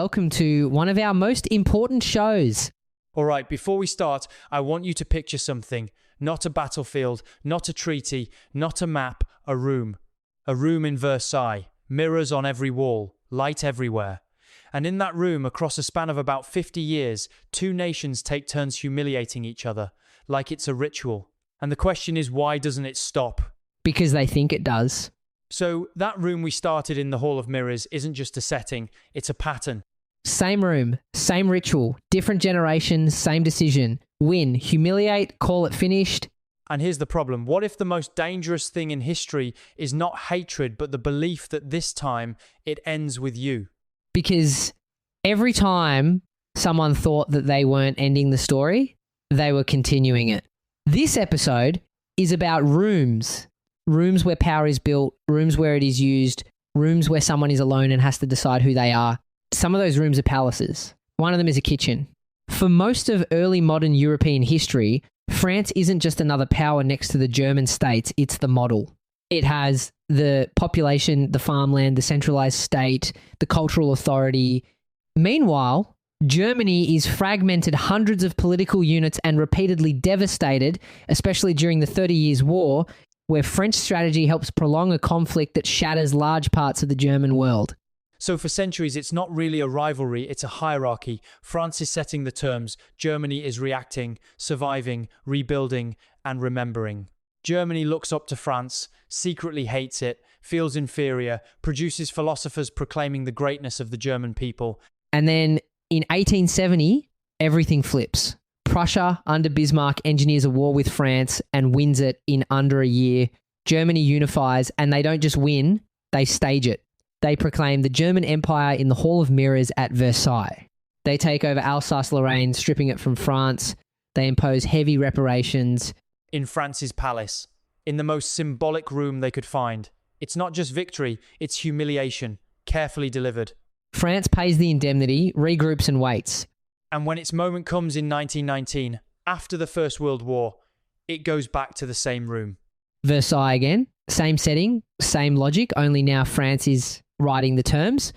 welcome to one of our most important shows. All right, before we start, I want you to picture something. Not a battlefield, not a treaty, not a map, a room. A room in Versailles, mirrors on every wall, light everywhere. And in that room, across a span of about 50 years, two nations take turns humiliating each other, like it's a ritual. And the question is, why doesn't it stop? Because they think it does. So that room we started in the Hall of Mirrors isn't just a setting, it's a pattern. Same room, same ritual, different generations, same decision. Win, humiliate, call it finished. And here's the problem. What if the most dangerous thing in history is not hatred, but the belief that this time it ends with you? Because every time someone thought that they weren't ending the story, they were continuing it. This episode is about rooms. Rooms where power is built, rooms where it is used, rooms where someone is alone and has to decide who they are. Some of those rooms are palaces. One of them is a kitchen. For most of early modern European history, France isn't just another power next to the German states, it's the model. It has the population, the farmland, the centralized state, the cultural authority. Meanwhile, Germany is fragmented hundreds of political units and repeatedly devastated, especially during the 30 Years' War, where French strategy helps prolong a conflict that shatters large parts of the German world. So for centuries, it's not really a rivalry, it's a hierarchy. France is setting the terms, Germany is reacting, surviving, rebuilding, and remembering. Germany looks up to France, secretly hates it, feels inferior, produces philosophers proclaiming the greatness of the German people. And then in 1870, everything flips. Prussia, under Bismarck, engineers a war with France and wins it in under a year. Germany unifies, and they don't just win, they stage it. They proclaim the German Empire in the Hall of Mirrors at Versailles. They take over Alsace-Lorraine, stripping it from France. They impose heavy reparations. In France's palace, in the most symbolic room they could find. It's not just victory, it's humiliation, carefully delivered. France pays the indemnity, regroups and waits. And when its moment comes in 1919, after the First World War, it goes back to the same room. Versailles again, same setting, same logic, only now France is writing the terms.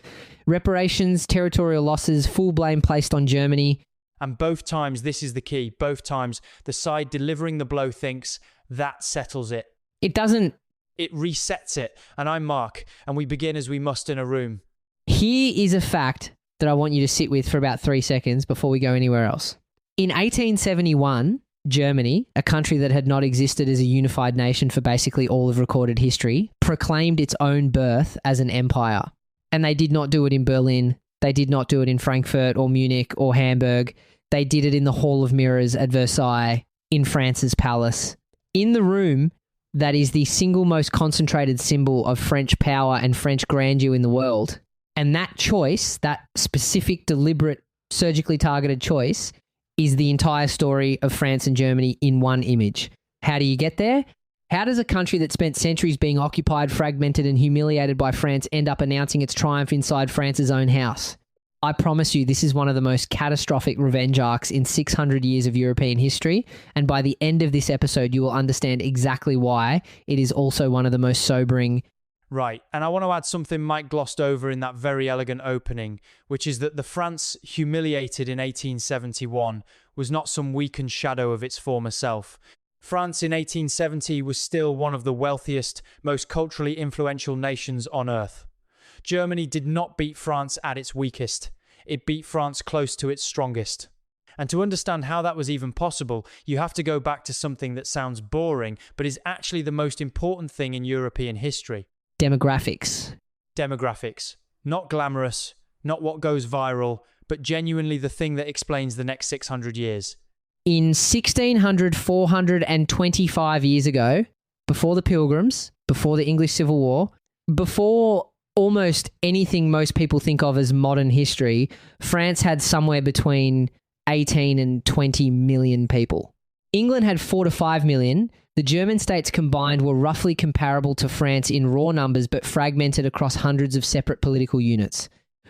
Reparations, territorial losses, full blame placed on Germany. And both times, this is the key, both times, the side delivering the blow thinks, that settles it. It doesn't. It resets it. And I'm Mark, and we begin as we must in a room. Here is a fact that I want you to sit with for about 3 seconds before we go anywhere else. In 1871, Germany, a country that had not existed as a unified nation for basically all of recorded history, proclaimed its own birth as an empire. And they did not do it in Berlin. They did not do it in Frankfurt or Munich or Hamburg. They did it in the Hall of Mirrors at Versailles, in France's palace. In the room that is the single most concentrated symbol of French power and French grandeur in the world. And that choice, that specific, deliberate, surgically targeted choice, is the entire story of France and Germany in one image. How do you get there? How does a country that spent centuries being occupied, fragmented, and humiliated by France end up announcing its triumph inside France's own house? I promise you, this is one of the most catastrophic revenge arcs in 600 years of European history, and by the end of this episode, you will understand exactly why it is also one of the most sobering. Right, and I want to add something Mike glossed over in that very elegant opening, which is that the France humiliated in 1871 was not some weakened shadow of its former self. France in 1870 was still one of the wealthiest, most culturally influential nations on earth. Germany did not beat France at its weakest. It beat France close to its strongest. And to understand how that was even possible, you have to go back to something that sounds boring, but is actually the most important thing in European history. Demographics. Demographics. Not glamorous, not what goes viral, but genuinely the thing that explains the next 600 years. In 1600, 425 years ago, before the Pilgrims, before the English Civil War, before almost anything most people think of as modern history, France had somewhere between 18 and 20 million people. England had 4 to 5 million. The German states combined were roughly comparable to France in raw numbers, but fragmented across hundreds of separate political units.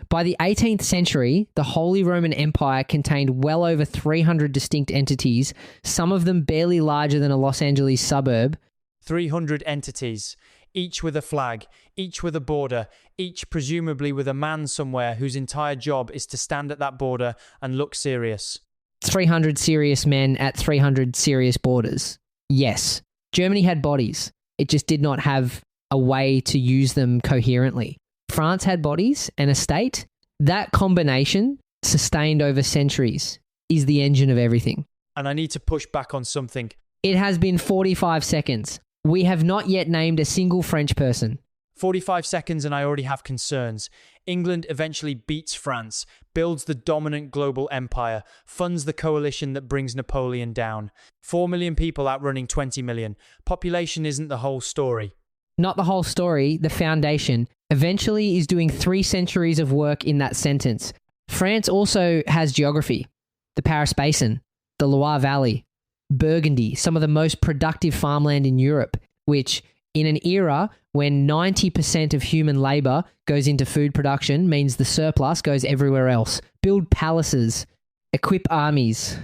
By the 18th century, the Holy Roman Empire contained well over 300 distinct entities, some of them barely larger than a Los Angeles suburb. 300 entities. each with a flag, each with a border, each presumably with a man somewhere whose entire job is to stand at that border and look serious. 300 serious men at 300 serious borders. Yes, Germany had bodies. It just did not have a way to use them coherently. France had bodies and a state. That combination, sustained over centuries, is the engine of everything. And I need to push back on something. It has been 45 seconds. We have not yet named a single French person. 45 seconds and I already have concerns. England eventually beats France, builds the dominant global empire, funds the coalition that brings Napoleon down. 4 million people outrunning 20 million. Population isn't the whole story. Not the whole story, the foundation. Eventually is doing 3 centuries of work in that sentence. France also has geography. The Paris Basin, the Loire Valley, Burgundy, some of the most productive farmland in Europe, which in an era when 90% of human labour goes into food production means the surplus goes everywhere else. Build palaces, equip armies,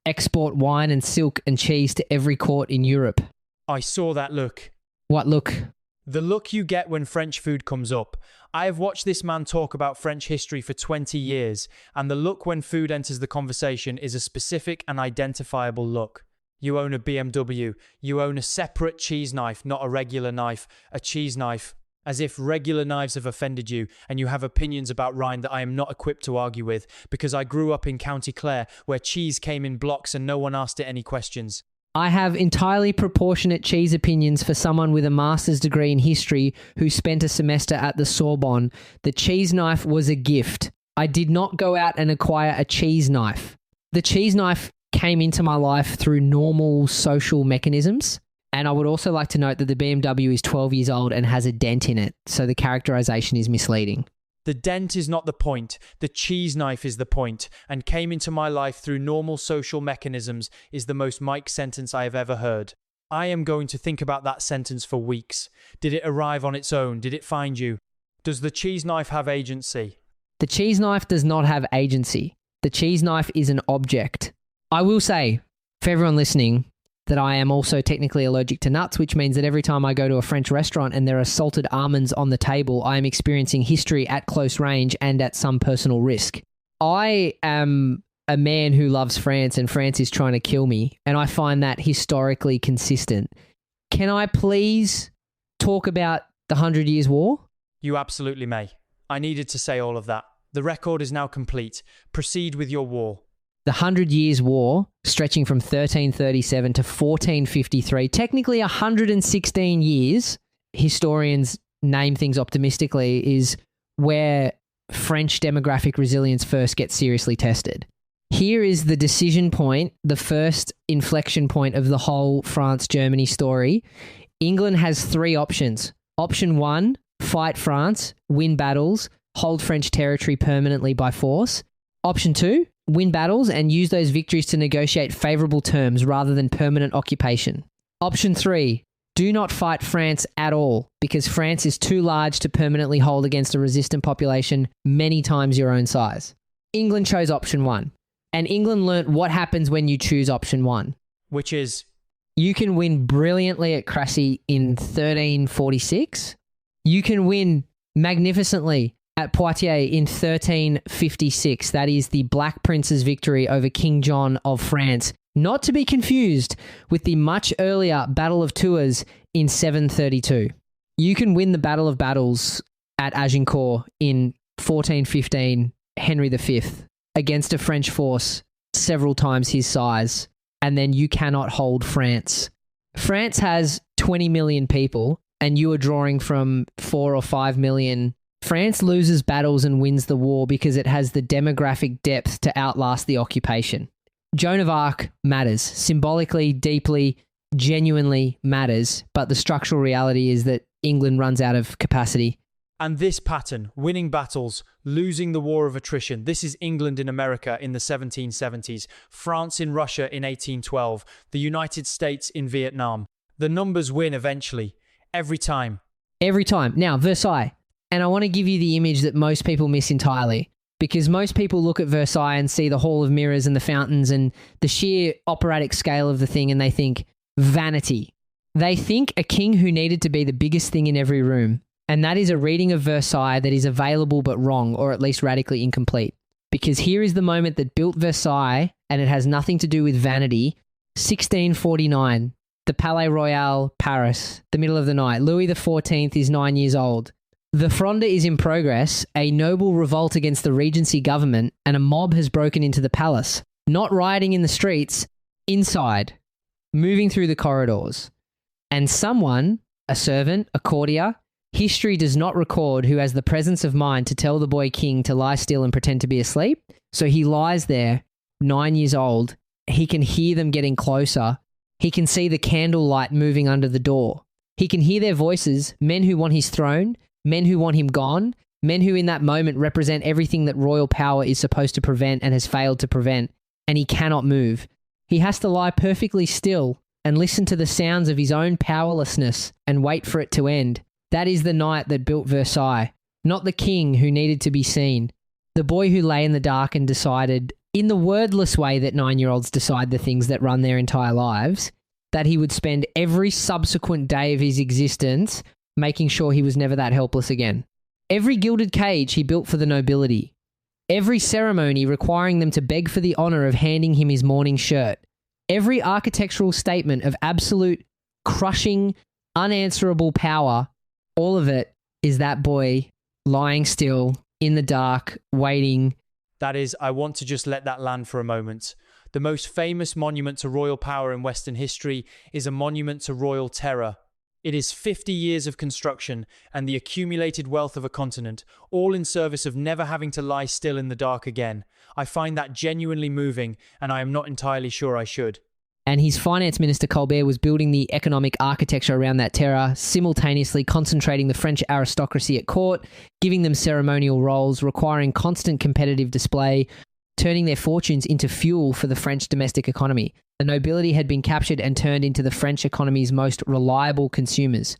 export wine and silk and cheese to every court in Europe. I saw that look. What look? The look you get when French food comes up. I have watched this man talk about French history for 20 years, and the look when food enters the conversation is a specific and identifiable look. You own a BMW. You own a separate cheese knife, not a regular knife, a cheese knife. As if regular knives have offended you, and you have opinions about Rhine that I am not equipped to argue with, because I grew up in County Clare, where cheese came in blocks and no one asked it any questions. I have entirely proportionate cheese opinions for someone with a master's degree in history who spent a semester at the Sorbonne. The cheese knife was a gift. I did not go out and acquire a cheese knife. The cheese knife came into my life through normal social mechanisms. And I would also like to note that the BMW is 12 years old and has a dent in it, so the characterization is misleading. The dent is not the point. The cheese knife is the point, and came into my life through normal social mechanisms is the most Mike sentence I have ever heard. I am going to think about that sentence for weeks. Did it arrive on its own? Did it find you? Does the cheese knife have agency? The cheese knife does not have agency. The cheese knife is an object. I will say, for everyone listening, that I am also technically allergic to nuts, which means that every time I go to a French restaurant and there are salted almonds on the table, I am experiencing history at close range and at some personal risk. I am a man who loves France and France is trying to kill me, and I find that historically consistent. Can I please talk about the 100 Years' War? You absolutely may. I needed to say all of that. The record is now complete. Proceed with your war. The 100 Years' War, stretching from 1337 to 1453, technically 116 years, historians name things optimistically, is where French demographic resilience first gets seriously tested. Here is the decision point, the first inflection point of the whole France-Germany story. England has 3 options. Option 1, fight France, win battles, hold French territory permanently by force. Option 2, win battles and use those victories to negotiate favourable terms rather than permanent occupation. Option 3, do not fight France at all because France is too large to permanently hold against a resistant population many times your own size. England chose option 1, and England learnt what happens when you choose option 1. Which is? You can win brilliantly at Crécy in 1346. You can win magnificently at Poitiers in 1356. That is the Black Prince's victory over King John of France. Not to be confused with the much earlier Battle of Tours in 732. You can win the Battle of Battles at Agincourt in 1415, Henry V, against a French force several times his size, and then you cannot hold France. France has 20 million people, and you are drawing from 4 or 5 million. France loses battles and wins the war because it has the demographic depth to outlast the occupation. Joan of Arc matters. Symbolically, deeply, genuinely matters, but the structural reality is that England runs out of capacity. And this pattern, winning battles, losing the war of attrition, this is England in America in the 1770s, France in Russia in 1812, the United States in Vietnam. The numbers win eventually, every time. Every time. Now, Versailles. And I want to give you the image that most people miss entirely, because most people look at Versailles and see the Hall of Mirrors and the fountains and the sheer operatic scale of the thing, and they think vanity. They think a king who needed to be the biggest thing in every room, and that is a reading of Versailles that is available but wrong, or at least radically incomplete. Because here is the moment that built Versailles, and it has nothing to do with vanity. 1649, the Palais Royal, Paris, the middle of the night. Louis XIV is 9 years old. The Fronde is in progress, a noble revolt against the Regency government, and a mob has broken into the palace. Not rioting in the streets, inside, moving through the corridors. And someone, a servant, a courtier, history does not record, who has the presence of mind to tell the boy king to lie still and pretend to be asleep. So he lies there, 9 years old. He can hear them getting closer. He can see the candlelight moving under the door. He can hear their voices, men who want his throne, men who want him gone, men who in that moment represent everything that royal power is supposed to prevent and has failed to prevent, and he cannot move. He has to lie perfectly still and listen to the sounds of his own powerlessness and wait for it to end. That is the night that built Versailles, not the king who needed to be seen. The boy who lay in the dark and decided, in the wordless way that 9-year-olds decide the things that run their entire lives, that he would spend every subsequent day of his existence making sure he was never that helpless again. Every gilded cage he built for the nobility. Every ceremony requiring them to beg for the honour of handing him his morning shirt. Every architectural statement of absolute, crushing, unanswerable power, all of it is that boy lying still in the dark, waiting. That is, I want to just let that land for a moment. The most famous monument to royal power in Western history is a monument to royal terror. It is 50 years of construction and the accumulated wealth of a continent, all in service of never having to lie still in the dark again. I find that genuinely moving, and I am not entirely sure I should. And his finance minister, Colbert, was building the economic architecture around that terror, simultaneously concentrating the French aristocracy at court, giving them ceremonial roles, requiring constant competitive display, turning their fortunes into fuel for the French domestic economy. The nobility had been captured and turned into the French economy's most reliable consumers.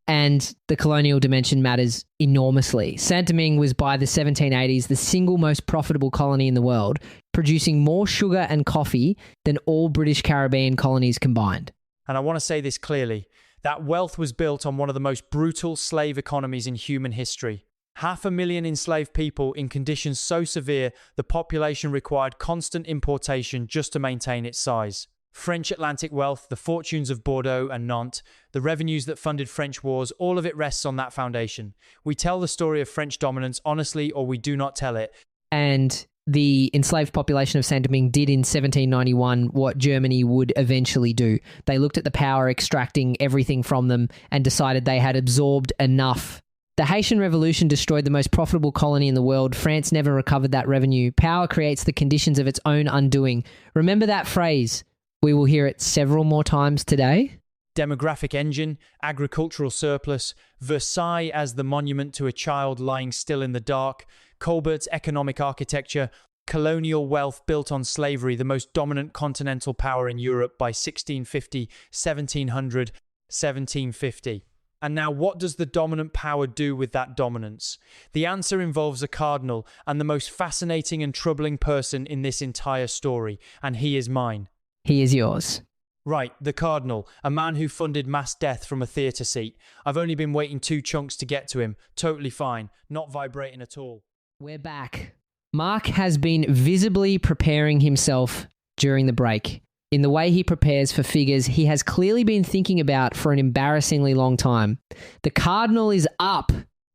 And the colonial dimension matters enormously. Saint-Domingue was by the 1780s the single most profitable colony in the world, producing more sugar and coffee than all British Caribbean colonies combined. And I want to say this clearly. That wealth was built on one of the most brutal slave economies in human history. 500,000 enslaved people in conditions so severe the population required constant importation just to maintain its size. French Atlantic wealth, the fortunes of Bordeaux and Nantes, the revenues that funded French wars, all of it rests on that foundation. We tell the story of French dominance honestly, or we do not tell it. And the enslaved population of Saint-Domingue did in 1791 what Germany would eventually do. They looked at the power extracting everything from them and decided they had absorbed enough. The Haitian Revolution destroyed the most profitable colony in the world. France never recovered that revenue. Power creates the conditions of its own undoing. Remember that phrase. We will hear it several more times today. Demographic engine, agricultural surplus, Versailles as the monument to a child lying still in the dark, Colbert's economic architecture, colonial wealth built on slavery, the most dominant continental power in Europe by 1650, 1700, 1750. And now what does the dominant power do with that dominance? The answer involves a cardinal and the most fascinating and troubling person in this entire story, and he is mine. He is yours. Right, the cardinal, a man who funded mass death from a theatre seat. I've only been waiting 2 chunks to get to him. Totally fine, not vibrating at all. We're back. Mark has been visibly preparing himself during the break. In the way he prepares for figures he has clearly been thinking about for an embarrassingly long time. The cardinal is up.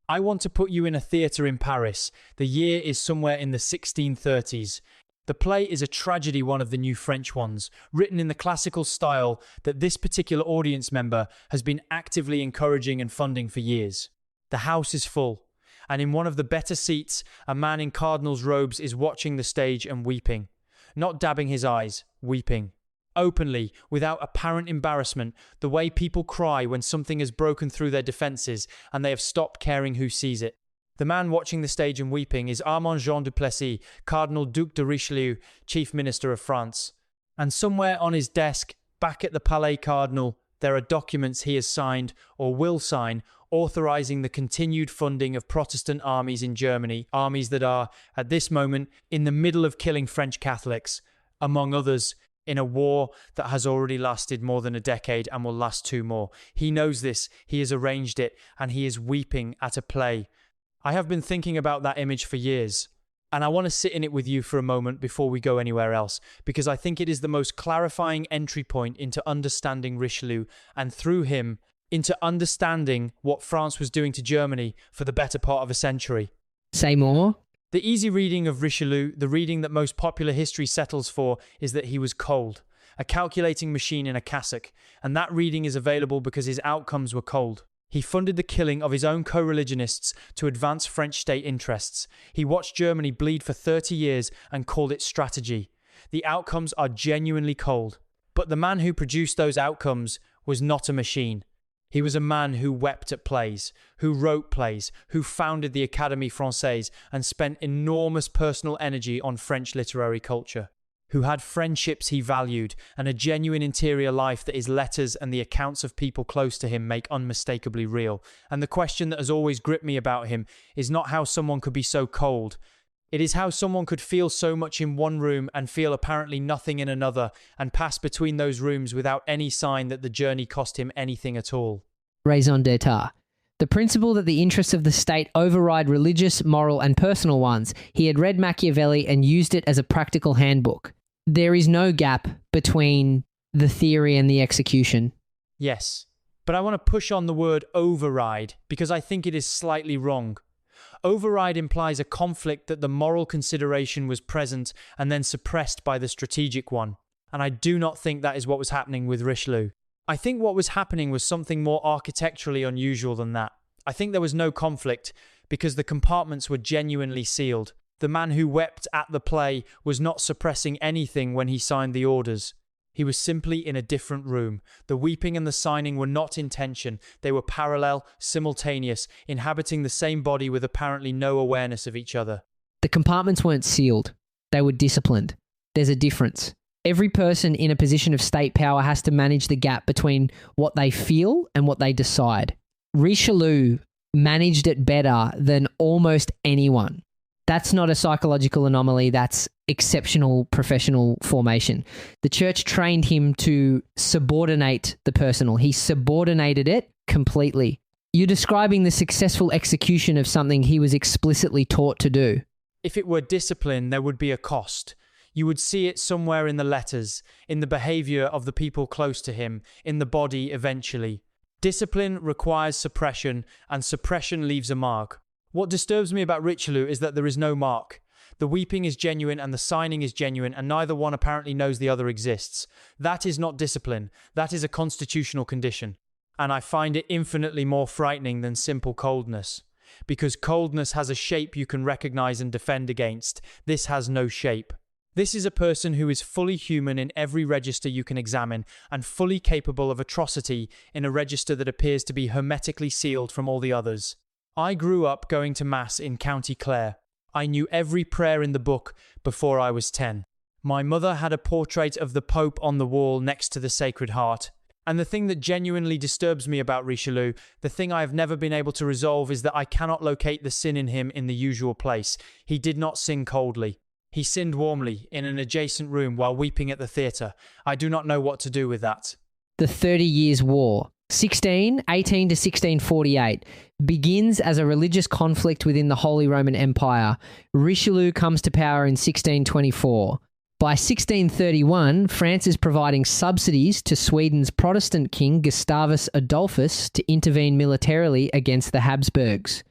I want to put you in a theatre in Paris. The year is somewhere in the 1630s. The play is a tragedy, one of the new French ones, written in the classical style that this particular audience member has been actively encouraging and funding for years. The house is full, and in one of the better seats, a man in cardinal's robes is watching the stage and weeping. Not dabbing his eyes, weeping. Openly, without apparent embarrassment, the way people cry when something has broken through their defences and they have stopped caring who sees it. The man watching the stage and weeping is Armand Jean du Plessis, Cardinal Duc de Richelieu, Chief Minister of France. And somewhere on his desk, back at the Palais Cardinal, there are documents he has signed or will sign authorising the continued funding of Protestant armies in Germany, armies that are, at this moment, in the middle of killing French Catholics. Among others, in a war that has already lasted more than a decade and will last 2 more. He knows this, he has arranged it, and he is weeping at a play. I have been thinking about that image for years, and I want to sit in it with you for a moment before we go anywhere else, because I think it is the most clarifying entry point into understanding Richelieu, and through him, into understanding what France was doing to Germany for the better part of a century. Say more. The easy reading of Richelieu, the reading that most popular history settles for, is that he was cold, a calculating machine in a cassock, and that reading is available because his outcomes were cold. He funded the killing of his own co-religionists to advance French state interests. He watched Germany bleed for 30 years and called it strategy. The outcomes are genuinely cold. But the man who produced those outcomes was not a machine. He was a man who wept at plays, who wrote plays, who founded the Académie Française and spent enormous personal energy on French literary culture, who had friendships he valued and a genuine interior life that his letters and the accounts of people close to him make unmistakably real. And the question that has always gripped me about him is not how someone could be so cold. It is how someone could feel so much in one room and feel apparently nothing in another, and pass between those rooms without any sign that the journey cost him anything at all. Raison d'etat. The principle that the interests of the state override religious, moral, and personal ones. He had read Machiavelli and used it as a practical handbook. There is no gap between the theory and the execution. Yes, but I want to push on the word override because I think it is slightly wrong. Override implies a conflict that the moral consideration was present and then suppressed by the strategic one. And I do not think that is what was happening with Richelieu. I think what was happening was something more architecturally unusual than that. I think there was no conflict because the compartments were genuinely sealed. The man who wept at the play was not suppressing anything when he signed the orders. He was simply in a different room. The weeping and the signing were not in tension. They were parallel, simultaneous, inhabiting the same body with apparently no awareness of each other. The compartments weren't sealed. They were disciplined. There's a difference. Every person in a position of state power has to manage the gap between what they feel and what they decide. Richelieu managed it better than almost anyone. That's not a psychological anomaly. That's exceptional professional formation. The church trained him to subordinate the personal. He subordinated it completely. You're describing the successful execution of something he was explicitly taught to do. If it were discipline, there would be a cost. You would see it somewhere in the letters, in the behavior of the people close to him, in the body eventually. Discipline requires suppression, and suppression leaves a mark. What disturbs me about Richelieu is that there is no mark. The weeping is genuine and the signing is genuine, and neither one apparently knows the other exists. That is not discipline. That is a constitutional condition. And I find it infinitely more frightening than simple coldness. Because coldness has a shape you can recognize and defend against. This has no shape. This is a person who is fully human in every register you can examine, and fully capable of atrocity in a register that appears to be hermetically sealed from all the others. I grew up going to Mass in County Clare. I knew every prayer in the book before I was 10. My mother had a portrait of the Pope on the wall next to the Sacred Heart. And the thing that genuinely disturbs me about Richelieu, the thing I have never been able to resolve, is that I cannot locate the sin in him in the usual place. He did not sin coldly. He sinned warmly in an adjacent room while weeping at the theatre. I do not know what to do with that. The 30 Years' War, 1618 to 1648, begins as a religious conflict within the Holy Roman Empire. Richelieu comes to power in 1624. By 1631, France is providing subsidies to Sweden's Protestant king Gustavus Adolphus to intervene militarily against the Habsburgs.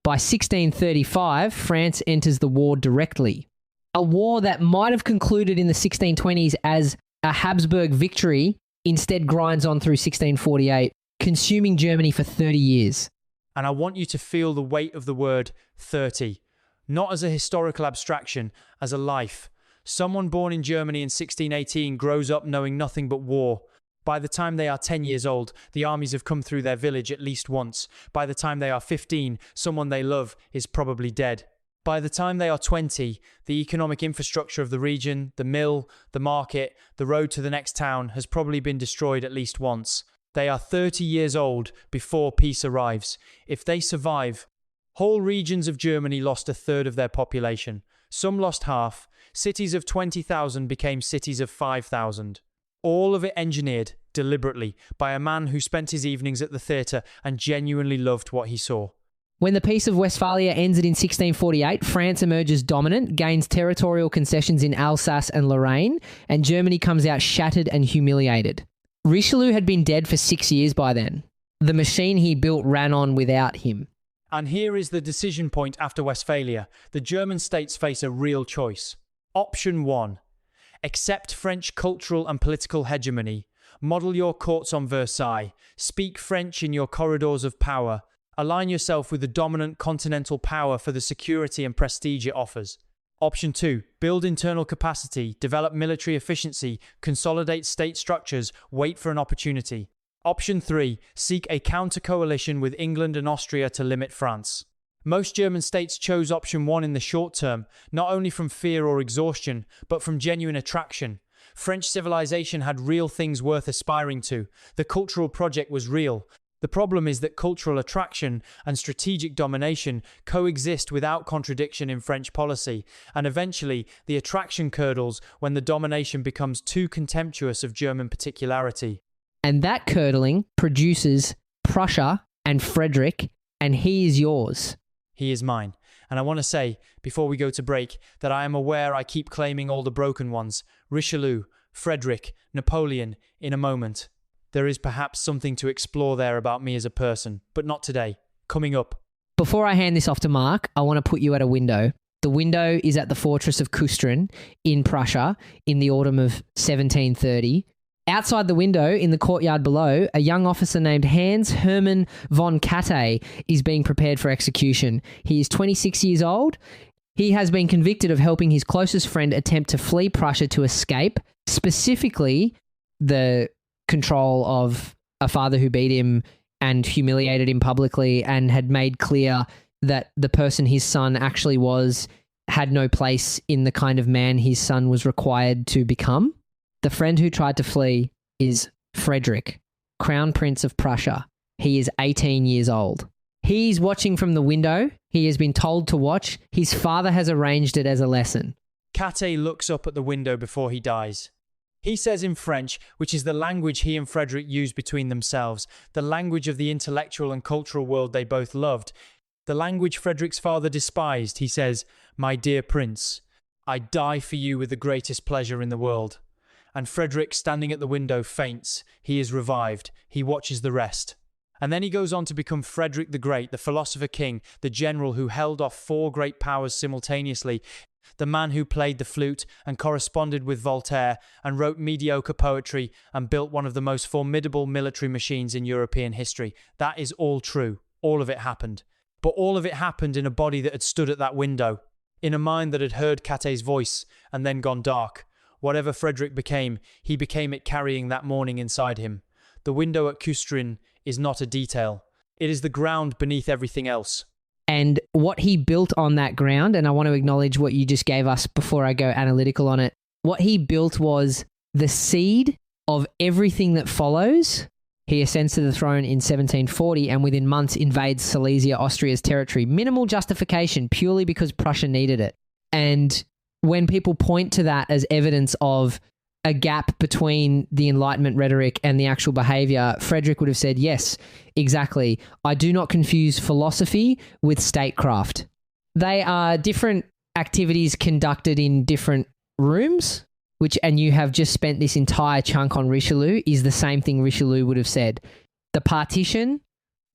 By 1635, France enters the war directly. A war that might have concluded in the 1620s as a Habsburg victory instead grinds on through 1648, consuming Germany for 30 years. And I want you to feel the weight of the word 30, not as a historical abstraction, as a life. Someone born in Germany in 1618 grows up knowing nothing but war. By the time they are 10 years old, the armies have come through their village at least once. By the time they are 15, someone they love is probably dead. By the time they are 20, the economic infrastructure of the region, the mill, the market, the road to the next town has probably been destroyed at least once. They are 30 years old before peace arrives. If they survive, whole regions of Germany lost a third of their population. Some lost half. Cities of 20,000 became cities of 5,000. All of it engineered, deliberately, by a man who spent his evenings at the theatre and genuinely loved what he saw. When the Peace of Westphalia ended in 1648, France emerges dominant, gains territorial concessions in Alsace and Lorraine, and Germany comes out shattered and humiliated. Richelieu had been dead for 6 years by then. The machine he built ran on without him. And here is the decision point after Westphalia. The German states face a real choice. Option 1. Accept French cultural and political hegemony. Model your courts on Versailles. Speak French in your corridors of power. Align yourself with the dominant continental power for the security and prestige it offers. Option 2. Build internal capacity, develop military efficiency, consolidate state structures, wait for an opportunity. Option 3. Seek a counter-coalition with England and Austria to limit France. Most German states chose option 1 in the short term, not only from fear or exhaustion, but from genuine attraction. French civilization had real things worth aspiring to. The cultural project was real. The problem is that cultural attraction and strategic domination coexist without contradiction in French policy, and eventually the attraction curdles when the domination becomes too contemptuous of German particularity. And that curdling produces Prussia and Frederick, and he is yours. He is mine. And I want to say, before we go to break, that I am aware I keep claiming all the broken ones. Richelieu, Frederick, Napoleon, in a moment. There is perhaps something to explore there about me as a person, but not today. Coming up. Before I hand this off to Mark, I want to put you at a window. The window is at the fortress of Kustrin in Prussia in the autumn of 1730. Outside the window, in the courtyard below, a young officer named Hans Hermann von Katte is being prepared for execution. He is 26 years old. He has been convicted of helping his closest friend attempt to flee Prussia to escape, specifically the control of a father who beat him and humiliated him publicly and had made clear that the person his son actually was had no place in the kind of man his son was required to become. The friend who tried to flee is Frederick, Crown Prince of Prussia. He is 18 years old. He's watching from the window. He has been told to watch. His father has arranged it as a lesson. Katte looks up at the window before he dies. He says in French, which is the language he and Frederick used between themselves, the language of the intellectual and cultural world they both loved, the language Frederick's father despised, he says, "My dear prince, I die for you with the greatest pleasure in the world." And Frederick, standing at the window, faints. He is revived. He watches the rest. And then he goes on to become Frederick the Great, the philosopher king, the general who held off 4 great powers simultaneously, the man who played the flute and corresponded with Voltaire and wrote mediocre poetry and built one of the most formidable military machines in European history. That is all true. All of it happened. But all of it happened in a body that had stood at that window, in a mind that had heard Katte's voice and then gone dark. Whatever Frederick became, he became it carrying that morning inside him. The window at Kustrin is not a detail. It is the ground beneath everything else. And what he built on that ground, and I want to acknowledge what you just gave us before I go analytical on it, what he built was the seed of everything that follows. He ascends to the throne in 1740 and within months invades Silesia, Austria's territory. Minimal justification, purely because Prussia needed it. And when people point to that as evidence of a gap between the Enlightenment rhetoric and the actual behavior, Frederick would have said, yes, exactly. I do not confuse philosophy with statecraft. They are different activities conducted in different rooms, and you have just spent this entire chunk on Richelieu, is the same thing Richelieu would have said. The partition,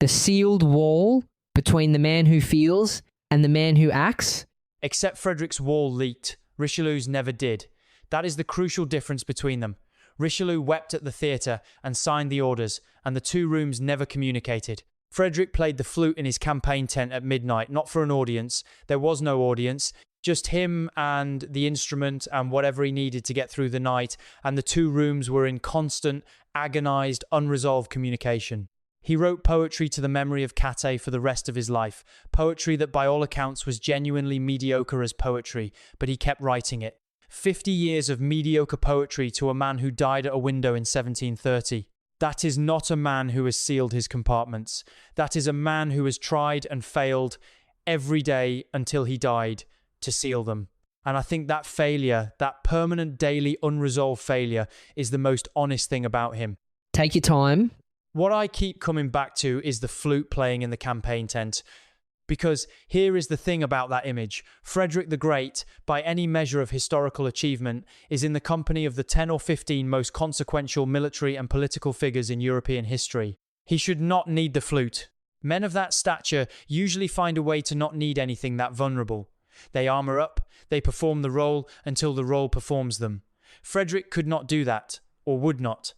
the sealed wall between the man who feels and the man who acts. Except Frederick's wall leaked. Richelieu's never did. That is the crucial difference between them. Richelieu wept at the theatre and signed the orders, and the 2 rooms never communicated. Frederick played the flute in his campaign tent at midnight, not for an audience. There was no audience, just him and the instrument and whatever he needed to get through the night, and the 2 rooms were in constant, agonized, unresolved communication. He wrote poetry to the memory of Katte for the rest of his life, poetry that by all accounts was genuinely mediocre as poetry, but he kept writing it. 50 years of mediocre poetry to a man who died at a window in 1730. That is not a man who has sealed his compartments. That is a man who has tried and failed every day until he died to seal them. And I think that failure, that permanent daily unresolved failure, is the most honest thing about him. Take your time. What I keep coming back to is the flute playing in the campaign tent. Because here is the thing about that image. Frederick the Great, by any measure of historical achievement, is in the company of the 10 or 15 most consequential military and political figures in European history. He should not need the flute. Men of that stature usually find a way to not need anything that vulnerable. They armor up, they perform the role until the role performs them. Frederick could not do that, or would not.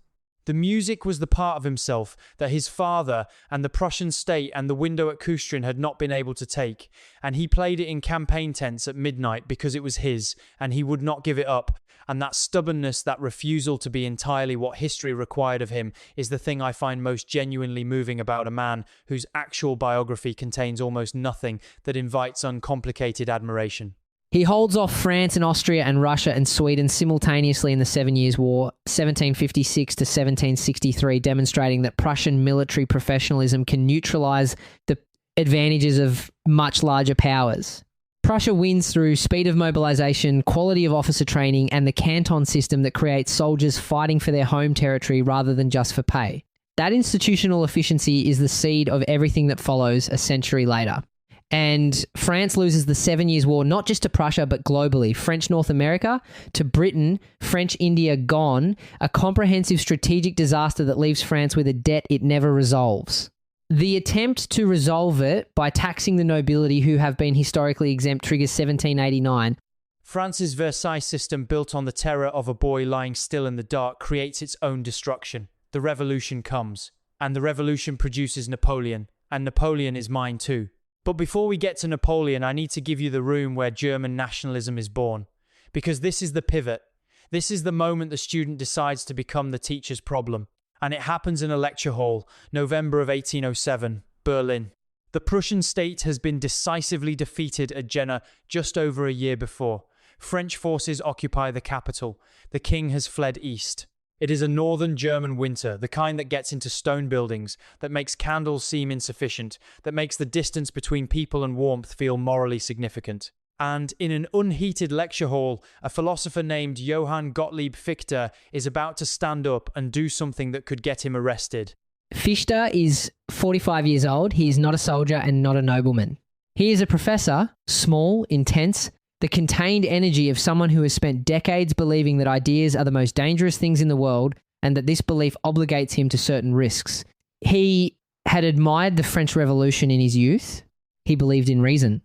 The music was the part of himself that his father and the Prussian state and the window at Kustrin had not been able to take, and he played it in campaign tents at midnight because it was his, and he would not give it up. And that stubbornness, that refusal to be entirely what history required of him, is the thing I find most genuinely moving about a man whose actual biography contains almost nothing that invites uncomplicated admiration. He holds off France and Austria and Russia and Sweden simultaneously in the 7 Years' War, 1756 to 1763, demonstrating that Prussian military professionalism can neutralize the advantages of much larger powers. Prussia wins through speed of mobilization, quality of officer training, and the canton system that creates soldiers fighting for their home territory rather than just for pay. That institutional efficiency is the seed of everything that follows a century later. And France loses the 7 Years' War, not just to Prussia, but globally. French North America to Britain, French India gone, a comprehensive strategic disaster that leaves France with a debt it never resolves. The attempt to resolve it by taxing the nobility who have been historically exempt triggers 1789. France's Versailles system, built on the terror of a boy lying still in the dark, creates its own destruction. The revolution comes, and the revolution produces Napoleon, and Napoleon is mine too. But before we get to Napoleon, I need to give you the room where German nationalism is born. Because this is the pivot. This is the moment the student decides to become the teacher's problem. And it happens in a lecture hall, November of 1807, Berlin. The Prussian state has been decisively defeated at Jena just over a year before. French forces occupy the capital. The king has fled east. It is a northern German winter, the kind that gets into stone buildings, that makes candles seem insufficient, that makes the distance between people and warmth feel morally significant. And in an unheated lecture hall, a philosopher named Johann Gottlieb Fichte is about to stand up and do something that could get him arrested. Fichte is 45 years old. He is not a soldier and not a nobleman. He is a professor, small, intense, the contained energy of someone who has spent decades believing that ideas are the most dangerous things in the world and that this belief obligates him to certain risks. He had admired the French Revolution in his youth. He believed in reason,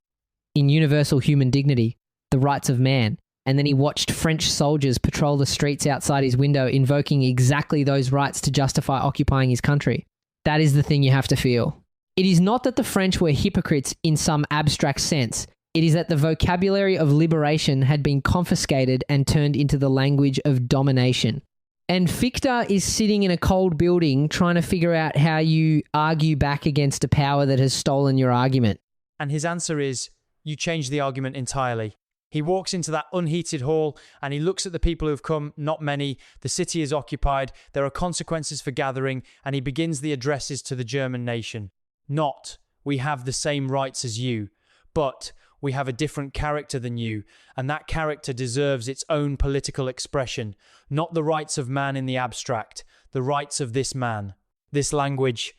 in universal human dignity, the rights of man, and then he watched French soldiers patrol the streets outside his window, invoking exactly those rights to justify occupying his country. That is the thing you have to feel. It is not that the French were hypocrites in some abstract sense. It is that the vocabulary of liberation had been confiscated and turned into the language of domination. And Fichte is sitting in a cold building trying to figure out how you argue back against a power that has stolen your argument. And his answer is, you change the argument entirely. He walks into that unheated hall and he looks at the people who have come, not many. The city is occupied. There are consequences for gathering, and he begins the addresses to the German nation. Not, we have the same rights as you, but we have a different character than you, and that character deserves its own political expression, not the rights of man in the abstract, the rights of this man, this language,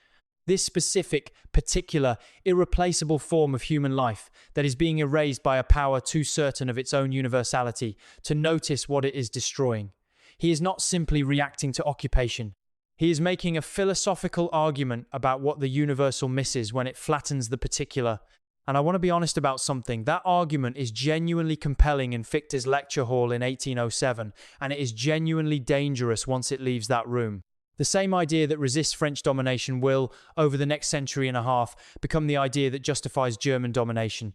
this specific, particular, irreplaceable form of human life that is being erased by a power too certain of its own universality to notice what it is destroying. He is not simply reacting to occupation. He is making a philosophical argument about what the universal misses when it flattens the particular. And I want to be honest about something. That argument is genuinely compelling in Fichte's lecture hall in 1807, and it is genuinely dangerous once it leaves that room. The same idea that resists French domination will, over the next century and a half, become the idea that justifies German domination.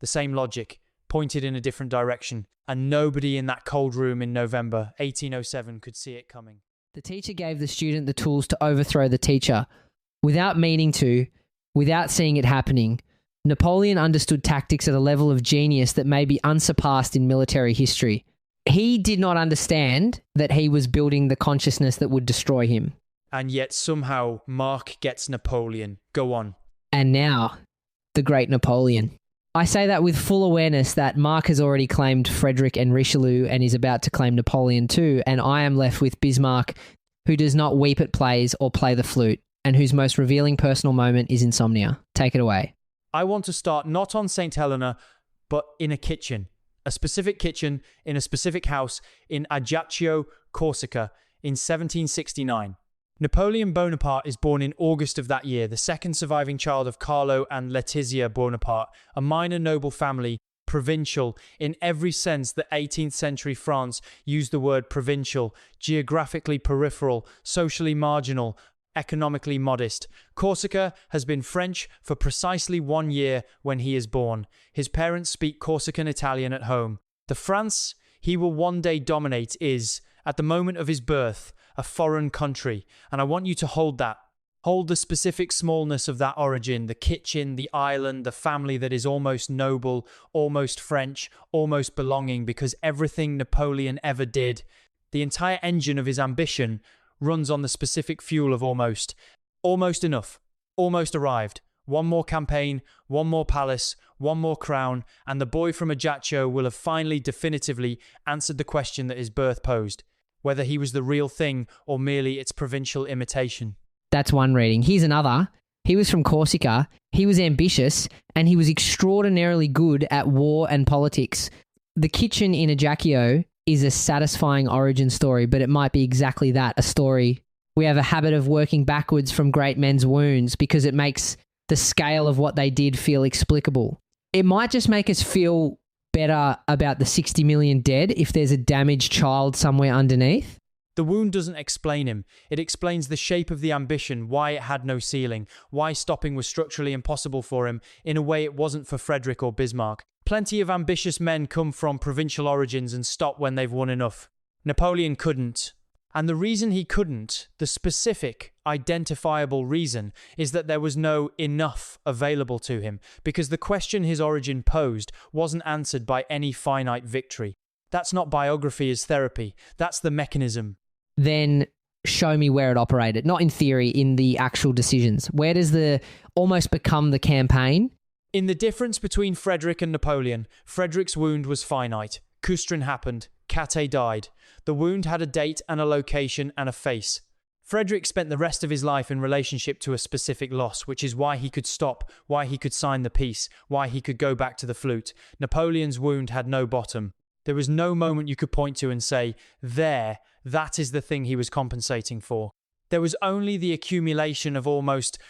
The same logic, pointed in a different direction, and nobody in that cold room in November 1807 could see it coming. The teacher gave the student the tools to overthrow the teacher. Without meaning to, without seeing it happening, Napoleon understood tactics at a level of genius that may be unsurpassed in military history. He did not understand that he was building the consciousness that would destroy him. And yet somehow Mark gets Napoleon. Go on. And now, the great Napoleon. I say that with full awareness that Mark has already claimed Frederick and Richelieu and is about to claim Napoleon too, and I am left with Bismarck, who does not weep at plays or play the flute, and whose most revealing personal moment is insomnia. Take it away. I want to start not on St. Helena, but in a kitchen. A specific kitchen in a specific house in Ajaccio, Corsica, in 1769. Napoleon Bonaparte is born in August of that year, the second surviving child of Carlo and Letizia Bonaparte, a minor noble family, provincial. In every sense that 18th century France used the word provincial, geographically peripheral, socially marginal, economically modest. Corsica has been French for precisely 1 year when he is born. His parents speak Corsican Italian at home. The France he will one day dominate is, at the moment of his birth, a foreign country, and I want you to hold that. Hold the specific smallness of that origin, the kitchen, the island, the family that is almost noble, almost French, almost belonging, because everything Napoleon ever did, the entire engine of his ambition, runs on the specific fuel of almost. Almost enough. Almost arrived. One more campaign, one more palace, one more crown, and the boy from Ajaccio will have finally definitively answered the question that his birth posed. Whether he was the real thing or merely its provincial imitation. That's one reading. Here's another. He was from Corsica, he was ambitious, and he was extraordinarily good at war and politics. The kitchen in Ajaccio is a satisfying origin story, but it might be exactly that, a story. We have a habit of working backwards from great men's wounds because it makes the scale of what they did feel explicable. It might just make us feel better about the 60 million dead if there's a damaged child somewhere underneath. The wound doesn't explain him. It explains the shape of the ambition, why it had no ceiling, why stopping was structurally impossible for him, in a way it wasn't for Frederick or Bismarck. Plenty of ambitious men come from provincial origins and stop when they've won enough. Napoleon couldn't. And the reason he couldn't, the specific, identifiable reason, is that there was no enough available to him, because the question his origin posed wasn't answered by any finite victory. That's not biography as therapy. That's the mechanism. Then show me where it operated. Not in theory, in the actual decisions. Where does the almost become the campaign? In the difference between Frederick and Napoleon, Frederick's wound was finite. Custrin happened. Cathay died. The wound had a date and a location and a face. Frederick spent the rest of his life in relationship to a specific loss, which is why he could stop, why he could sign the peace, why he could go back to the flute. Napoleon's wound had no bottom. There was no moment you could point to and say, there, that is the thing he was compensating for. There was only the accumulation of almost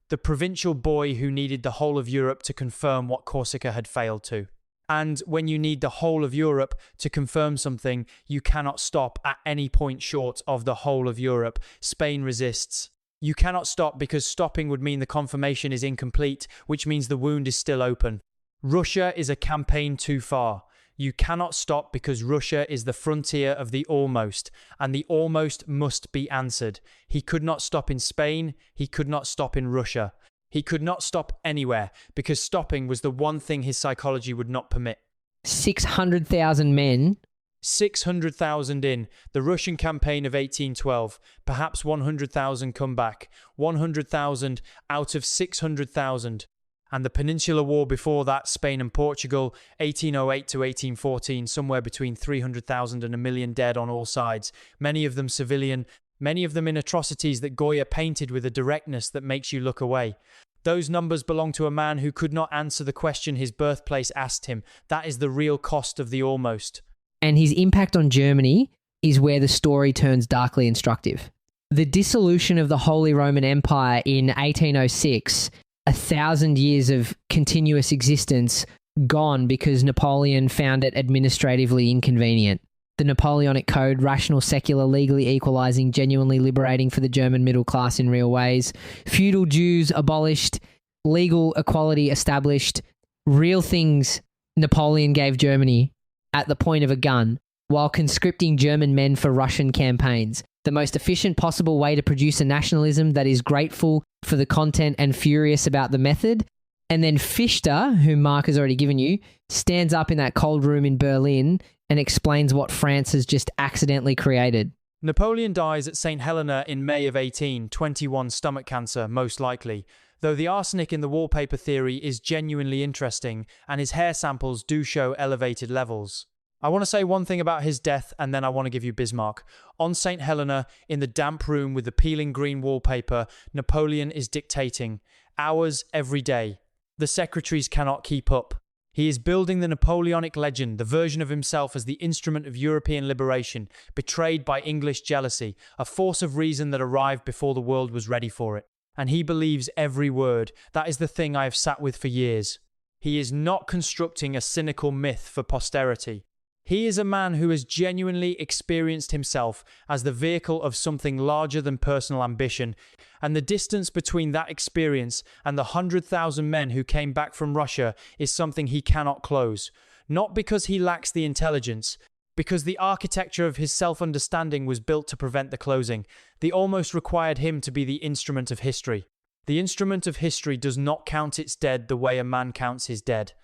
the provincial boy who needed the whole of Europe to confirm what Corsica had failed to. And when you need the whole of Europe to confirm something, you cannot stop at any point short of the whole of Europe. Spain resists. You cannot stop because stopping would mean the confirmation is incomplete, which means the wound is still open. Russia is a campaign too far. You cannot stop because Russia is the frontier of the almost, and the almost must be answered. He could not stop in Spain. He could not stop in Russia. He could not stop anywhere because stopping was the one thing his psychology would not permit. 600,000 men. 600,000 in the Russian campaign of 1812. Perhaps 100,000 come back. 100,000 out of 600,000. And the Peninsular War before that, Spain and Portugal, 1808 to 1814, somewhere between 300,000 and 1 million dead on all sides. Many of them civilian, many of them in atrocities that Goya painted with a directness that makes you look away. Those numbers belong to a man who could not answer the question his birthplace asked him. That is the real cost of the almost. And his impact on Germany is where the story turns darkly instructive. The dissolution of the Holy Roman Empire in 1806, 1,000 years of continuous existence gone because Napoleon found it administratively inconvenient. The Napoleonic Code, rational, secular, legally equalizing, genuinely liberating for the German middle class in real ways. Feudal dues abolished, legal equality established. Real things Napoleon gave Germany at the point of a gun while conscripting German men for Russian campaigns. The most efficient possible way to produce a nationalism that is grateful for the content and furious about the method. And then Fichte, whom Mark has already given you, stands up in that cold room in Berlin and explains what France has just accidentally created. Napoleon dies at St. Helena in May of 1821, stomach cancer, most likely. though the arsenic in the wallpaper theory is genuinely interesting, and his hair samples do show elevated levels. I want to say one thing about his death, and then I want to give you Bismarck. On St. Helena, in the damp room with the peeling green wallpaper, Napoleon is dictating. Hours every day. The secretaries cannot keep up. He is building the Napoleonic legend, the version of himself as the instrument of European liberation, betrayed by English jealousy, a force of reason that arrived before the world was ready for it. And he believes every word. That is the thing I have sat with for years. He is not constructing a cynical myth for posterity. He is a man who has genuinely experienced himself as the vehicle of something larger than personal ambition, and the distance between that experience and the 100,000 men who came back from Russia is something he cannot close. Not because he lacks the intelligence, because the architecture of his self-understanding was built to prevent the closing. The almost required him to be the instrument of history. The instrument of history does not count its dead the way a man counts his dead.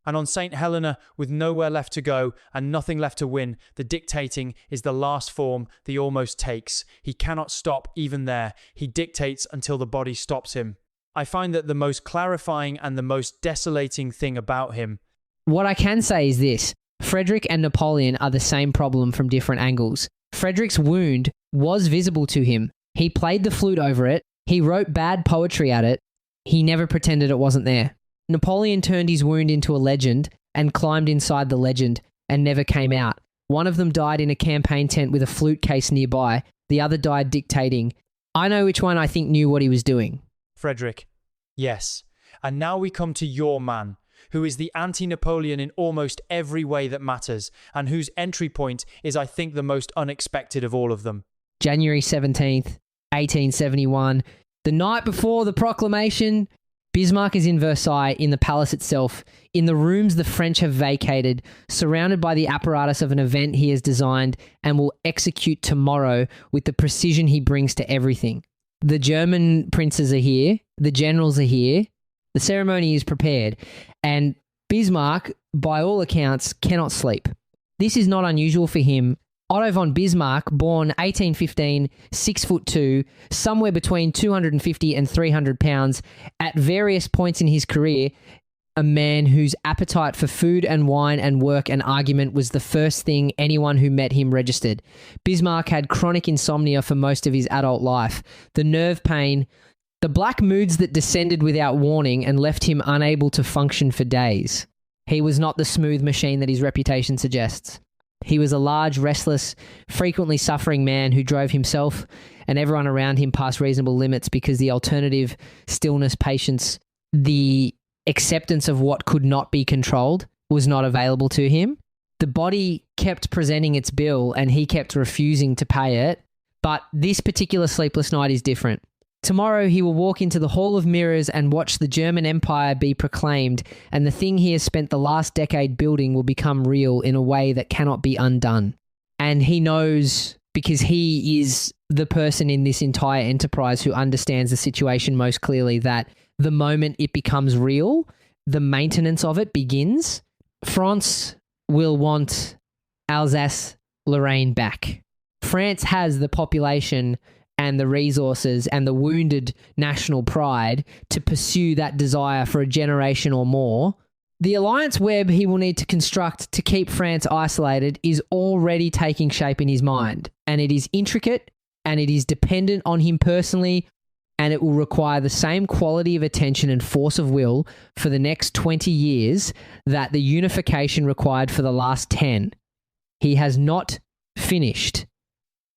And on St. Helena, with nowhere left to go and nothing left to win, the dictating is the last form the almost takes. He cannot stop even there. He dictates until the body stops him. I find that the most clarifying and the most desolating thing about him. What I can say is this. Frederick and Napoleon are the same problem from different angles. Frederick's wound was visible to him. He played the flute over it. He wrote bad poetry at it. He never pretended it wasn't there. Napoleon turned his wound into a legend and climbed inside the legend and never came out. One of them died in a campaign tent with a flute case nearby. The other died dictating. I know which one I think knew what he was doing. Frederick. Yes. And now we come to your man, who is the anti-Napoleon in almost every way that matters, and whose entry point is, I think, the most unexpected of all of them. January 17th, 1871. The night before the proclamation, Bismarck is in Versailles, in the palace itself, in the rooms the French have vacated, surrounded by the apparatus of an event he has designed and will execute tomorrow with the precision he brings to everything. The German princes are here, the generals are here, the ceremony is prepared, and Bismarck, by all accounts, cannot sleep. This is not unusual for him. Otto von Bismarck, born 1815, 6'2", somewhere between 250 and 300 pounds, at various points in his career, a man whose appetite for food and wine and work and argument was the first thing anyone who met him registered. Bismarck had chronic insomnia for most of his adult life. The nerve pain, the black moods that descended without warning and left him unable to function for days. He was not the smooth machine that his reputation suggests. He was a large, restless, frequently suffering man who drove himself and everyone around him past reasonable limits because the alternative, stillness, patience, the acceptance of what could not be controlled was not available to him. The body kept presenting its bill and he kept refusing to pay it, but this particular sleepless night is different. Tomorrow he will walk into the Hall of Mirrors and watch the German Empire be proclaimed, and the thing he has spent the last decade building will become real in a way that cannot be undone. And he knows, because he is the person in this entire enterprise who understands the situation most clearly, that the moment it becomes real, the maintenance of it begins. France will want Alsace-Lorraine back. France has the population and the resources and the wounded national pride to pursue that desire for a generation or more. The alliance web he will need to construct to keep France isolated is already taking shape in his mind, and it is intricate and it is dependent on him personally, and it will require the same quality of attention and force of will for the next 20 years that the unification required for the last 10. He has not finished.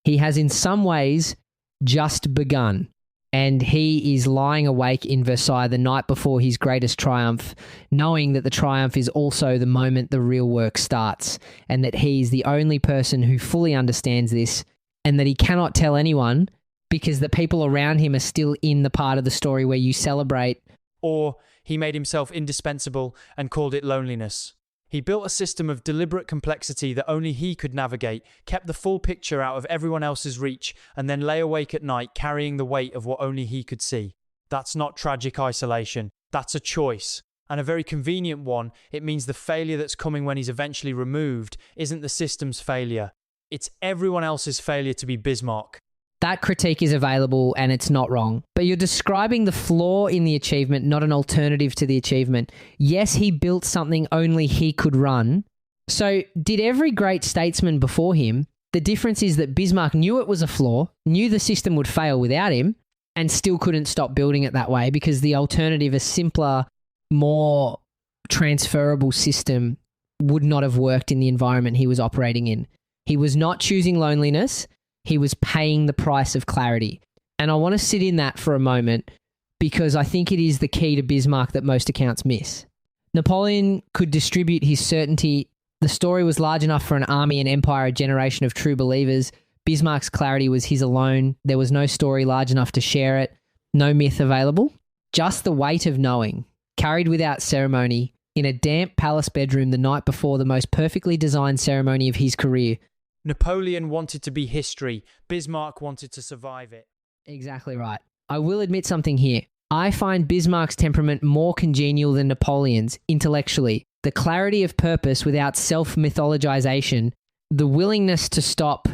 He has in some ways just begun, and he is lying awake in Versailles the night before his greatest triumph, knowing that the triumph is also the moment the real work starts, and that he is the only person who fully understands this, and that he cannot tell anyone because the people around him are still in the part of the story where you celebrate. Or he made himself indispensable and called it loneliness. He built a system of deliberate complexity that only he could navigate, kept the full picture out of everyone else's reach, and then lay awake at night carrying the weight of what only he could see. That's not tragic isolation. That's a choice. And a very convenient one. It means the failure that's coming when he's eventually removed isn't the system's failure. It's everyone else's failure to be Bismarck. That critique is available and it's not wrong. But you're describing the flaw in the achievement, not an alternative to the achievement. Yes, he built something only he could run. So did every great statesman before him. The difference is that Bismarck knew it was a flaw, knew the system would fail without him, and still couldn't stop building it that way because the alternative, a simpler, more transferable system, would not have worked in the environment he was operating in. He was not choosing loneliness. He was paying the price of clarity. And I want to sit in that for a moment because I think it is the key to Bismarck that most accounts miss. Napoleon could distribute his certainty. The story was large enough for an army and empire, a generation of true believers. Bismarck's clarity was his alone. There was no story large enough to share it, no myth available. Just the weight of knowing, carried without ceremony, in a damp palace bedroom the night before the most perfectly designed ceremony of his career. Napoleon wanted to be history. Bismarck wanted to survive it. Exactly right. I will admit something here. I find Bismarck's temperament more congenial than Napoleon's intellectually. The clarity of purpose without self-mythologization, the willingness to stop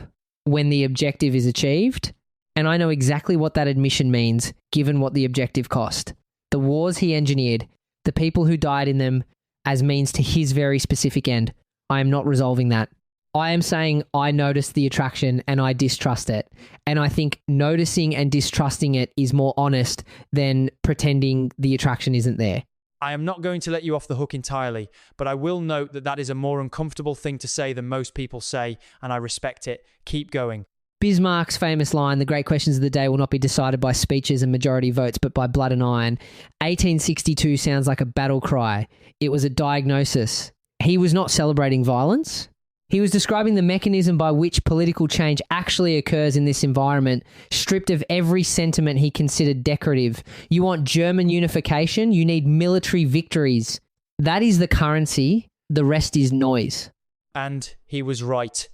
when the objective is achieved, and I know exactly what that admission means, given what the objective cost. The wars he engineered, the people who died in them as means to his very specific end. I am not resolving that. I am saying I notice the attraction and I distrust it. And I think noticing and distrusting it is more honest than pretending the attraction isn't there. I am not going to let you off the hook entirely, but I will note that that is a more uncomfortable thing to say than most people say, and I respect it. Keep going. Bismarck's famous line, the great questions of the day will not be decided by speeches and majority votes, but by blood and iron. 1862 sounds like a battle cry. It was a diagnosis. He was not celebrating violence. He was describing the mechanism by which political change actually occurs in this environment, stripped of every sentiment he considered decorative. You want German unification? You need military victories. That is the currency. The rest is noise. And he was right.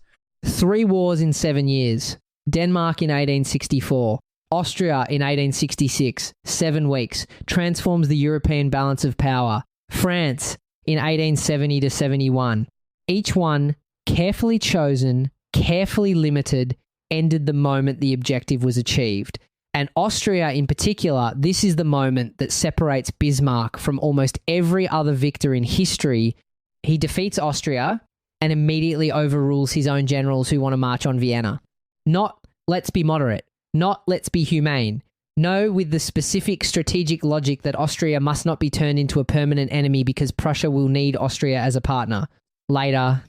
3 wars in 7 years. Denmark in 1864. Austria in 1866. 7 weeks. Transforms the European balance of power. France in 1870 to 71. Each one carefully chosen, carefully limited, ended the moment the objective was achieved. And Austria in particular, this is the moment that separates Bismarck from almost every other victor in history. He defeats Austria and immediately overrules his own generals who want to march on Vienna. Not, let's be moderate. Not, let's be humane. No, with the specific strategic logic that Austria must not be turned into a permanent enemy because Prussia will need Austria as a partner. Later,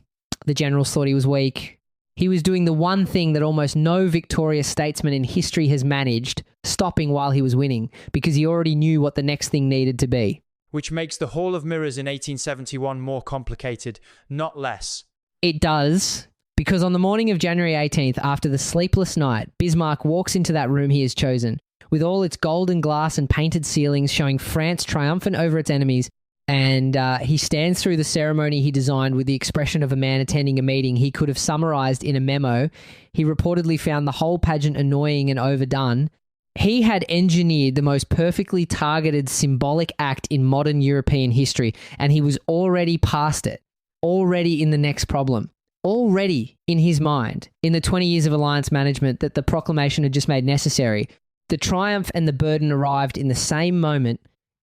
the generals thought he was weak. He was doing the one thing that almost no victorious statesman in history has managed, stopping while he was winning, because he already knew what the next thing needed to be. Which makes the Hall of Mirrors in 1871 more complicated, not less. It does, because on the morning of January 18th, after the sleepless night, Bismarck walks into that room he has chosen, with all its golden glass and painted ceilings showing France triumphant over its enemies. And he stands through the ceremony he designed with the expression of a man attending a meeting he could have summarized in a memo. He reportedly found the whole pageant annoying and overdone. He had engineered the most perfectly targeted symbolic act in modern European history, and he was already past it, already in the next problem, already in his mind, in the 20 years of alliance management that the proclamation had just made necessary. The triumph and the burden arrived in the same moment,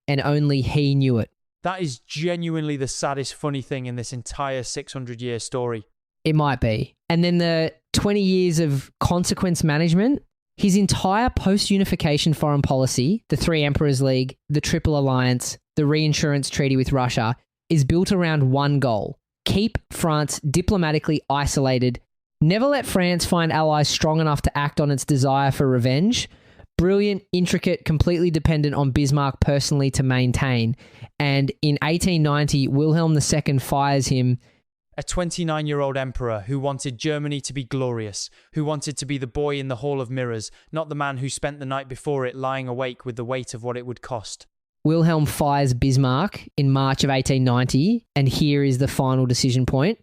and only he knew it. That is genuinely the saddest funny thing in this entire 600-year story. It might be. And then the 20 years of consequence management, his entire post-unification foreign policy, the Three Emperors League, the Triple Alliance, the reinsurance treaty with Russia, is built around one goal: keep France diplomatically isolated, never let France find allies strong enough to act on its desire for revenge. Brilliant, intricate, completely dependent on Bismarck personally to maintain. And in 1890, Wilhelm II fires him. A 29-year-old emperor who wanted Germany to be glorious, who wanted to be the boy in the Hall of Mirrors, not the man who spent the night before it lying awake with the weight of what it would cost. Wilhelm fires Bismarck in March of 1890, and here is the final decision point.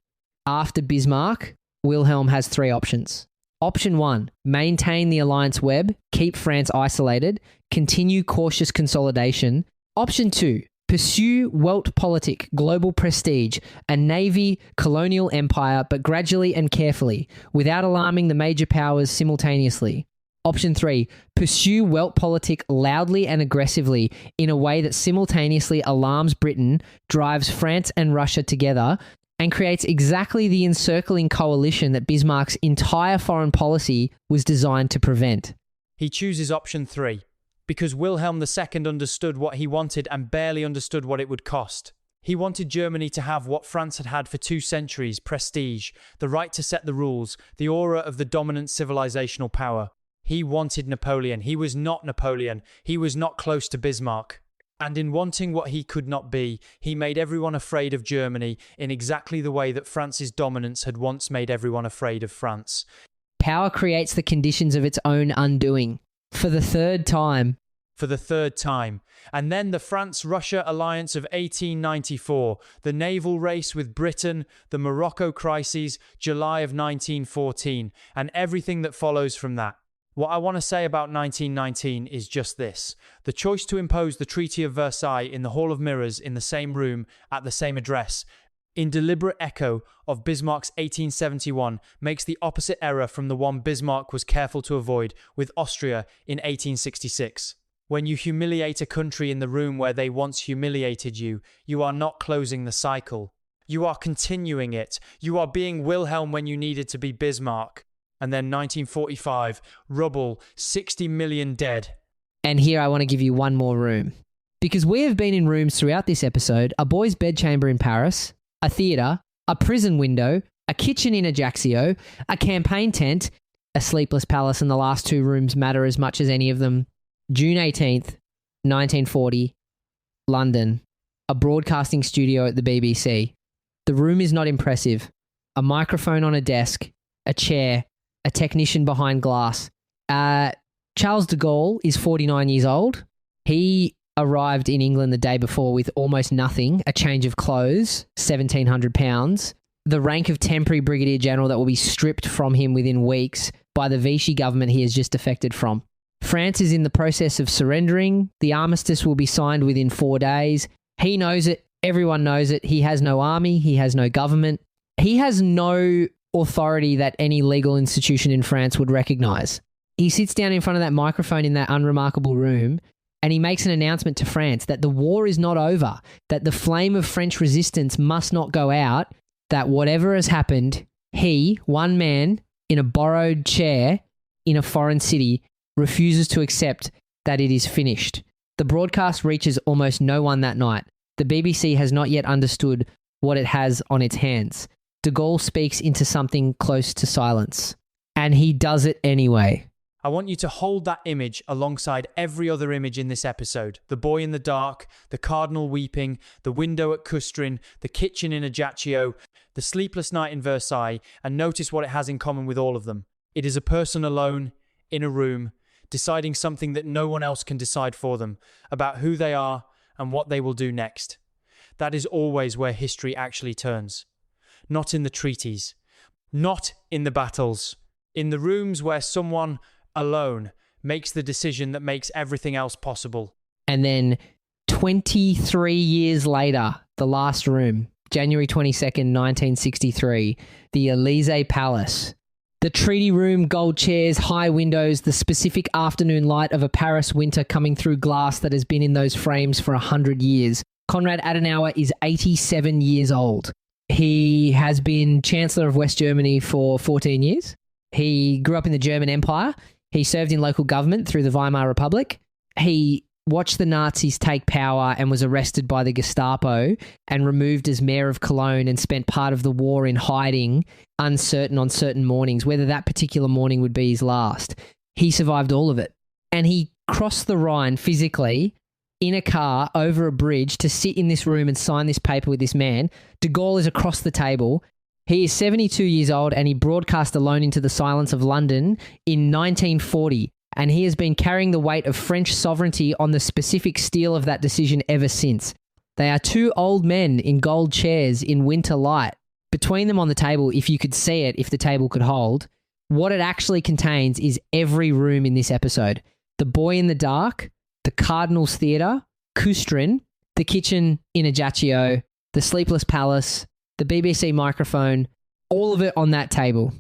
After Bismarck, Wilhelm has 3 options. Option 1, maintain the alliance web, keep France isolated, continue cautious consolidation. Option 2, pursue Weltpolitik, global prestige, a navy, colonial empire, but gradually and carefully, without alarming the major powers simultaneously. Option 3, pursue Weltpolitik loudly and aggressively in a way that simultaneously alarms Britain, drives France and Russia together, and creates exactly the encircling coalition that Bismarck's entire foreign policy was designed to prevent. He chooses option 3 because Wilhelm II understood what he wanted and barely understood what it would cost. He wanted Germany to have what France had had for 2 centuries: prestige, the right to set the rules, the aura of the dominant civilizational power. He wanted Napoleon. He was not Napoleon. He was not close to Bismarck. And in wanting what he could not be, he made everyone afraid of Germany in exactly the way that France's dominance had once made everyone afraid of France. Power creates the conditions of its own undoing. For the third time. And then the France-Russia alliance of 1894, the naval race with Britain, the Morocco crises, July of 1914, and everything that follows from that. What I want to say about 1919 is just this. The choice to impose the Treaty of Versailles in the Hall of Mirrors in the same room, at the same address, in deliberate echo of Bismarck's 1871, makes the opposite error from the one Bismarck was careful to avoid with Austria in 1866. When you humiliate a country in the room where they once humiliated you, you are not closing the cycle. You are continuing it. You are being Wilhelm when you needed to be Bismarck. And then 1945, rubble, 60 million dead. And here I want to give you one more room. Because we have been in rooms throughout this episode: a boys' bedchamber in Paris, a theatre, a prison window, a kitchen in Ajaccio, a campaign tent, a sleepless palace, and the last 2 rooms matter as much as any of them. June 18th, 1940, London, a broadcasting studio at the BBC. The room is not impressive. A microphone on a desk, a chair, a technician behind glass. Charles de Gaulle is 49 years old. He arrived in England the day before with almost nothing, a change of clothes, £1,700, the rank of temporary brigadier general that will be stripped from him within weeks by the Vichy government he has just defected from. France is in the process of surrendering. The armistice will be signed within 4 days. He knows it. Everyone knows it. He has no army. He has no government. He has no authority that any legal institution in France would recognize. He sits down in front of that microphone in that unremarkable room and he makes an announcement to France that the war is not over, that the flame of French resistance must not go out, that whatever has happened, he, one man in a borrowed chair in a foreign city, refuses to accept that it is finished. The broadcast reaches almost no one that night. The BBC has not yet understood what it has on its hands. De Gaulle speaks into something close to silence. And he does it anyway. I want you to hold that image alongside every other image in this episode. The boy in the dark, the cardinal weeping, the window at Custrin, the kitchen in Ajaccio, the sleepless night in Versailles, and notice what it has in common with all of them. It is a person alone, in a room, deciding something that no one else can decide for them, about who they are and what they will do next. That is always where history actually turns. Not in the treaties, not in the battles, in the rooms where someone alone makes the decision that makes everything else possible. And then 23 years later, the last room, January 22nd, 1963, the Elysee Palace. The treaty room, gold chairs, high windows, the specific afternoon light of a Paris winter coming through glass that has been in those frames for 100 years. Konrad Adenauer is 87 years old. He has been Chancellor of West Germany for 14 years. He grew up in the German Empire. He served in local government through the Weimar Republic. He watched the Nazis take power and was arrested by the Gestapo and removed as mayor of Cologne and spent part of the war in hiding, uncertain on certain mornings, whether that particular morning would be his last. He survived all of it. And he crossed the Rhine physically in a car over a bridge to sit in this room and sign this paper with this man. De Gaulle is across the table. He is 72 years old and he broadcast alone into the silence of London in 1940. And he has been carrying the weight of French sovereignty on the specific steel of that decision ever since. They are 2 old men in gold chairs in winter light. Between them on the table, if you could see it, if the table could hold, what it actually contains is every room in this episode. The boy in the dark, the Cardinal's Theatre, Custrin, the kitchen in Ajaccio, the Sleepless Palace, the BBC microphone, all of it on that table.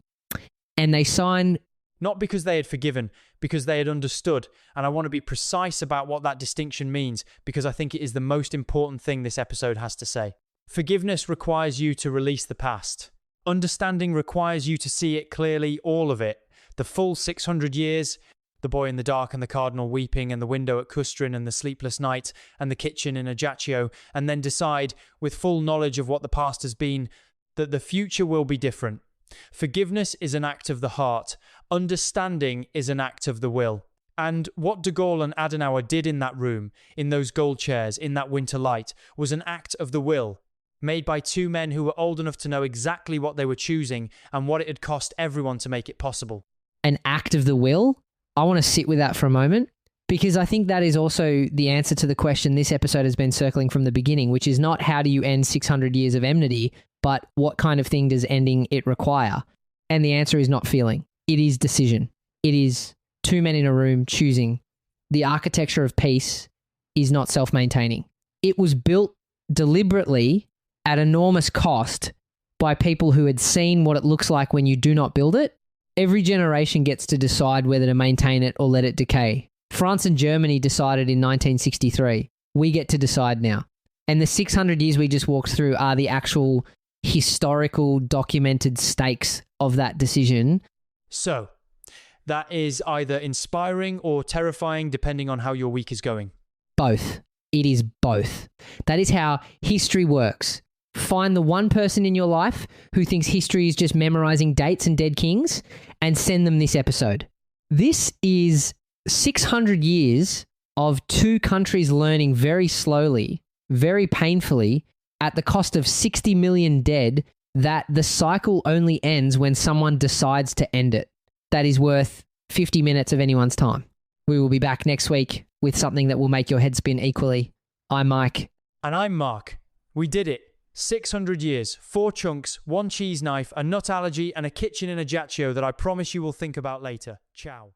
And they sign... Not because they had forgiven, because they had understood. And I want to be precise about what that distinction means, because I think it is the most important thing this episode has to say. Forgiveness requires you to release the past. Understanding requires you to see it clearly, all of it. The full 600 years, the boy in the dark and the cardinal weeping, and the window at Custrin and the sleepless night, and the kitchen in Ajaccio, and then decide, with full knowledge of what the past has been, that the future will be different. Forgiveness is an act of the heart. Understanding is an act of the will. And what de Gaulle and Adenauer did in that room, in those gold chairs, in that winter light, was an act of the will, made by two men who were old enough to know exactly what they were choosing and what it had cost everyone to make it possible. An act of the will? I want to sit with that for a moment, because I think that is also the answer to the question this episode has been circling from the beginning, which is not how do you end 600 years of enmity, but what kind of thing does ending it require? And the answer is not feeling. It is decision. It is two men in a room choosing. The architecture of peace is not self-maintaining. It was built deliberately at enormous cost by people who had seen what it looks like when you do not build it. Every generation gets to decide whether to maintain it or let it decay. France and Germany decided in 1963. We get to decide now. And the 600 years we just walked through are the actual historical documented stakes of that decision. So, that is either inspiring or terrifying depending on how your week is going. Both. It is both. That is how history works. Find the one person in your life who thinks history is just memorizing dates and dead kings and send them this episode. This is 600 years of two countries learning very slowly, very painfully, at the cost of 60 million dead, that the cycle only ends when someone decides to end it. That is worth 50 minutes of anyone's time. We will be back next week with something that will make your head spin equally. I'm Mike. And I'm Mark. We did it. 600 years, 4 chunks, 1 cheese knife, a nut allergy, and a kitchen in Ajaccio that I promise you will think about later. Ciao.